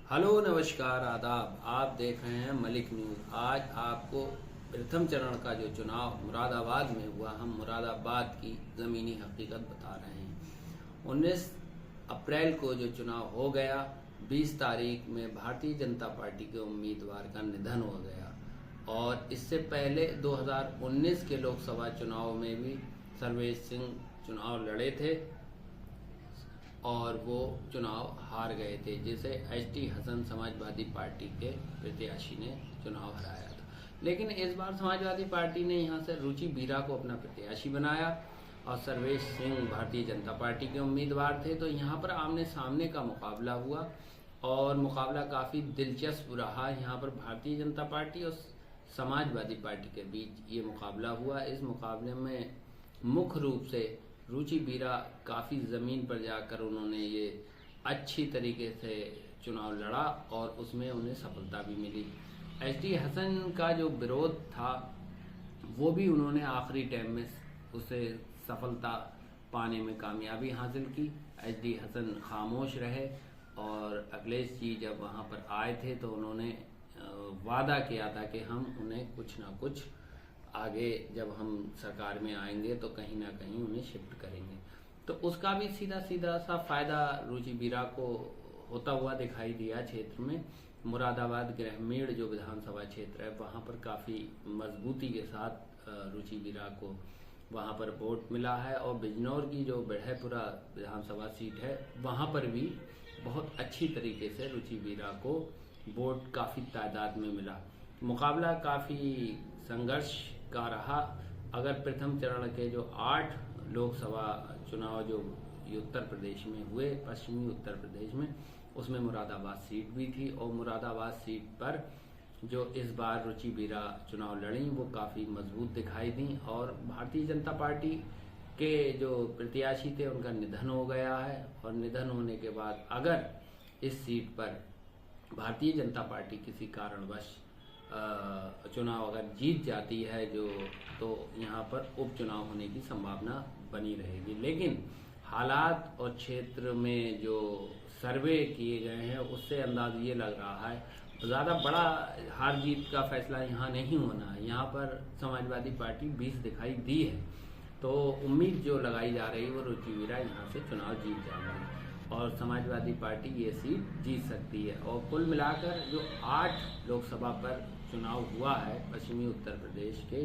Hello नमस्कार आदाब। आप देख रहे हैं मलिक न्यूज़। आज आपको प्रथम चरण का जो चुनाव मुरादाबाद में हुआ, हम मुरादाबाद की ज़मीनी हकीकत बता रहे हैं। 19 अप्रैल को जो चुनाव हो गया, 20 तारीख में भारतीय जनता पार्टी के उम्मीदवार का निधन हो गया। और इससे पहले 2019 के लोकसभा चुनाव में भी सर्वेश सिंह चुनाव लड़े थे और वो चुनाव हार गए थे, जिसे एच.टी. हसन समाजवादी पार्टी के प्रत्याशी ने चुनाव हराया था। लेकिन इस बार समाजवादी पार्टी ने यहाँ से रुचि बीरा को अपना प्रत्याशी बनाया और सर्वेश सिंह भारतीय जनता पार्टी के उम्मीदवार थे। तो यहाँ पर आमने सामने का मुकाबला हुआ और मुकाबला काफ़ी दिलचस्प रहा। यहाँ पर भारतीय जनता पार्टी और समाजवादी पार्टी के बीच ये मुकाबला हुआ। इस मुकाबले में मुख्य रूप से रुचि बीरा काफ़ी ज़मीन पर जाकर उन्होंने ये अच्छी तरीके से चुनाव लड़ा और उसमें उन्हें सफलता भी मिली। एच.टी. हसन का जो विरोध था वो भी उन्होंने आखिरी टाइम में उसे सफलता पाने में कामयाबी हासिल की। एच.टी. हसन खामोश रहे और अखिलेश जी जब वहाँ पर आए थे तो उन्होंने वादा किया था कि हम उन्हें कुछ ना कुछ आगे जब हम सरकार में आएंगे तो कहीं ना कहीं उन्हें शिफ्ट करेंगे। तो उसका भी सीधा सीधा सा फायदा रुचि बीरा को होता हुआ दिखाई दिया। क्षेत्र में मुरादाबाद ग्रामीण जो विधानसभा क्षेत्र है वहाँ पर काफ़ी मजबूती के साथ रुचि बीरा को वहाँ पर वोट मिला है। और बिजनौर की जो बढ़ैपुरा विधानसभा सीट है वहाँ पर भी बहुत अच्छी तरीके से रुचि बीरा को वोट काफ़ी तादाद में मिला। मुकाबला काफ़ी संघर्ष का रहा। अगर प्रथम चरण के जो 8 लोकसभा चुनाव जो उत्तर प्रदेश में हुए, पश्चिमी उत्तर प्रदेश में, उसमें मुरादाबाद सीट भी थी और मुरादाबाद सीट पर जो इस बार रुचि बीरा चुनाव लड़ी वो काफ़ी मजबूत दिखाई दी। और भारतीय जनता पार्टी के जो प्रत्याशी थे उनका निधन हो गया है और निधन होने के बाद अगर इस सीट पर भारतीय जनता पार्टी किसी कारणवश चुनाव अगर जीत जाती है तो यहाँ पर उपचुनाव होने की संभावना बनी रहेगी। लेकिन हालात और क्षेत्र में जो सर्वे किए गए हैं उससे अंदाज ये लग रहा है ज़्यादा बड़ा हार जीत का फैसला यहाँ नहीं होना है। यहाँ पर समाजवादी पार्टी 20 दिखाई दी है तो उम्मीद जो लगाई जा रही है वो रुचि बीरा यहाँ से चुनाव जीत जाएंगे और समाजवादी पार्टी ये सीट जीत सकती है। और कुल मिलाकर जो 8 लोकसभा पर चुनाव हुआ है पश्चिमी उत्तर प्रदेश के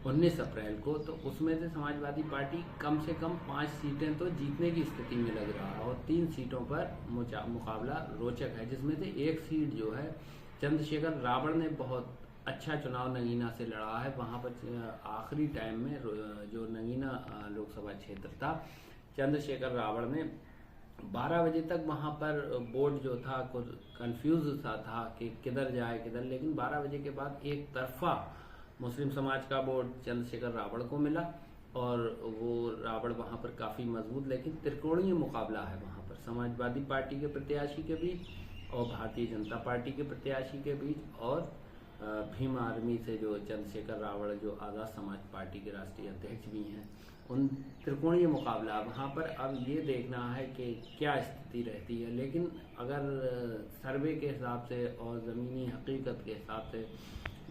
19 अप्रैल को, तो उसमें से समाजवादी पार्टी कम से कम 5 सीटें तो जीतने की स्थिति में लग रहा है और 3 सीटों पर मुकाबला रोचक है, जिसमें से एक सीट जो है चंद्रशेखर रावण ने बहुत अच्छा चुनाव नगीना से लड़ा है। वहाँ पर आखिरी टाइम में जो नगीना लोकसभा क्षेत्र था, चंद्रशेखर रावण ने 12 बजे तक वहाँ पर बोर्ड जो था कुछ कंफ्यूज सा था कि किधर जाए किधर, लेकिन 12 बजे के बाद एक तरफा मुस्लिम समाज का बोर्ड चंद्रशेखर रावण को मिला और वो रावण वहाँ पर काफ़ी मजबूत लेकिन त्रिकोणीय मुकाबला है वहाँ पर समाजवादी पार्टी के प्रत्याशी के बीच और भारतीय जनता पार्टी के प्रत्याशी के बीच और भीम आर्मी से जो चंद्रशेखर रावण जो आज़ाद समाज पार्टी के राष्ट्रीय अध्यक्ष भी हैं, उन त्रिकोणीय मुकाबला वहाँ पर अब ये देखना है कि क्या स्थिति रहती है। लेकिन अगर सर्वे के हिसाब से और ज़मीनी हकीकत के हिसाब से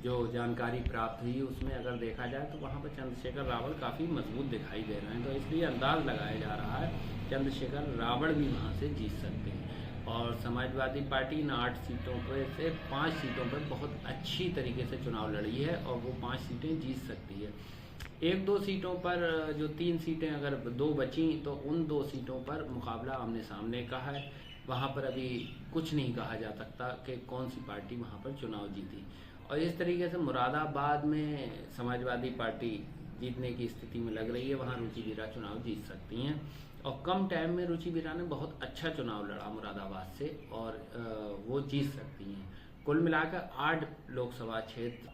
जो जानकारी प्राप्त हुई उसमें अगर देखा जाए तो वहाँ पर चंद्रशेखर रावण काफ़ी मजबूत दिखाई दे रहे हैं। तो इसलिए अंदाज़ लगाया जा रहा है चंद्रशेखर रावण भी वहाँ से जीत सकते हैं। और समाजवादी पार्टी इन 8 सीटों पर से 5 सीटों पर बहुत अच्छी तरीके से चुनाव लड़ी है और वो 5 सीटें जीत सकती है। 1-2 सीटों पर जो 3 सीटें अगर 2 बची तो उन 2 सीटों पर मुकाबला आमने सामने का है। वहाँ पर अभी कुछ नहीं कहा जा सकता कि कौन सी पार्टी वहाँ पर चुनाव जीती। और इस तरीके से मुरादाबाद में समाजवादी पार्टी जीतने की स्थिति में लग रही है, वहाँ रुचि बीरा चुनाव जीत सकती हैं। और कम टाइम में रुचि बीरा ने बहुत अच्छा चुनाव लड़ा मुरादाबाद से और वो जीत सकती हैं। कुल मिलाकर 8 लोकसभा क्षेत्र,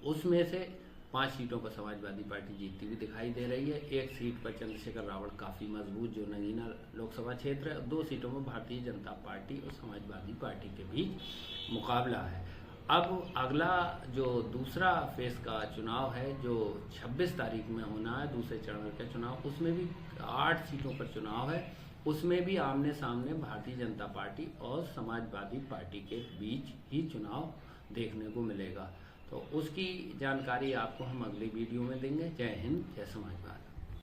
उसमें से 5 सीटों पर समाजवादी पार्टी जीतती हुई दिखाई दे रही है। 1 सीट पर चंद्रशेखर रावण काफ़ी मजबूत जो नगीना लोकसभा क्षेत्र है। 2 सीटों में भारतीय जनता पार्टी और समाजवादी पार्टी के बीच मुकाबला है। अब अगला जो दूसरा फेज का चुनाव है जो 26 तारीख में होना है, दूसरे चरण का चुनाव, उसमें भी 8 सीटों पर चुनाव है उसमें भी आमने सामने भारतीय जनता पार्टी और समाजवादी पार्टी के बीच ही चुनाव देखने को मिलेगा। तो उसकी जानकारी आपको हम अगली वीडियो में देंगे। जय हिंद, जय समाजवाद।